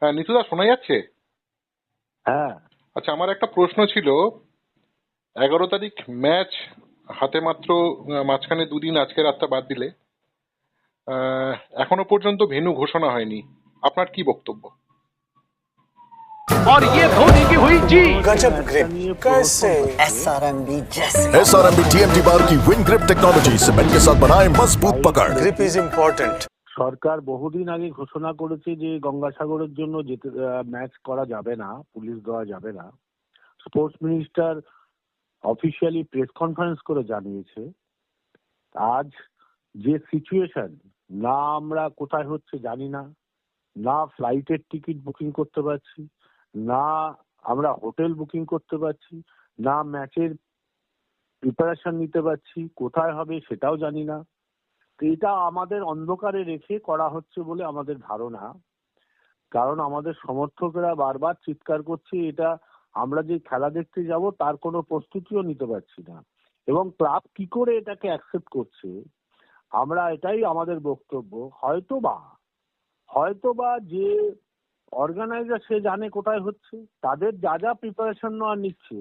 হ্যাঁ নিতুদা, শোনা যাচ্ছে? হ্যাঁ, আচ্ছা, আমার একটা প্রশ্ন ছিল। 11 তারিখ ম্যাচ হাতে, মাত্র মাঝখানে দুদিন, আজকে রাতটা বাদ দিলে এখনো পর্যন্ত ভেন্যু ঘোষণা হয়নি। আপনার কি বক্তব্য? और ये धोनी की हुई जीत। गजब ग्रिप कैसे SRMB जैसे SRMB TMT बार की विन ग्रिप टेक्नोलॉजी सीमेंट के साथ बनाए मजबूत पकड़। Grip is important. সরকার বহুদিন আগে ঘোষণা করেছে যে গঙ্গাসাগরের জন্য যেতে ম্যাচ করা যাবে না, পুলিশ দেওয়া যাবে না। Sports minister officially press conference করে জানিয়েছে। আজ যে সিচুয়েশন, না আমরা কোথায় হচ্ছে জানি না, না ফ্লাইটের টিকিট বুকিং করতে পারছি, না আমরা হোটেল বুকিং করতে পারছি, না ম্যাচের প্রিপারেশন নিতে পারছি, কোথায় হবে সেটাও জানি না। তো এটা আমাদের অন্ধকারে রেখে করা হচ্ছে বলে আমাদের ধারণা। কারণ আমাদের সমর্থকরা বারবার চিৎকার করছে, এটা আমরা যে খেলা দেখতে যাব তার কোনো প্রস্তুতিও নিতে পারছি না, এবং ক্লাব কি করে এটাকে অ্যাকসেপ্ট করছে। আমরা এটাই আমাদের বক্তব্য, হয়তোবা যে অর্গানাইজার সে জানে কোথায় হচ্ছে, তাদের যা যা প্রিপারেশন নেওয়া নিচ্ছে,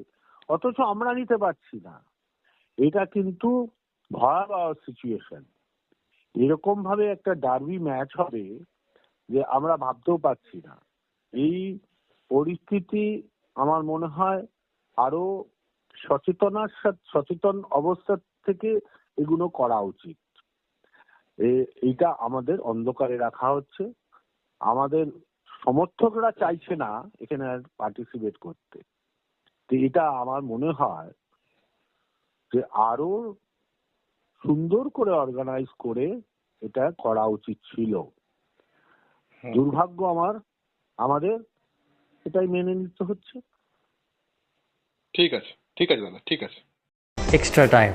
অথচ আমরা নিতে পারছি না। এটা কিন্তু ভয়াবহ সিচুয়েশন। এরকম ভাবে একটা ডার্বি ম্যাচ হবে যে আমরা ভাবতেও পারছি না। এই পরিস্থিতি আমার মনে হয় আরো সচেতন অবস্থা থেকে এগুলো করা উচিত। এইটা আমাদের অন্ধকারে রাখা হচ্ছে। আমাদের সমর্থকরা চাইছে না এখানে পার্টিসিপেট করতে। তো এটা আমার মনে হয় যে আরো সুন্দর করে অর্গানাইজ করে এটা করা উচিত ছিল। দুর্ভাগ্য আমাদের এটাই মেনে নিতে হচ্ছে। ঠিক আছে দাদা, ঠিক আছে। Extra time.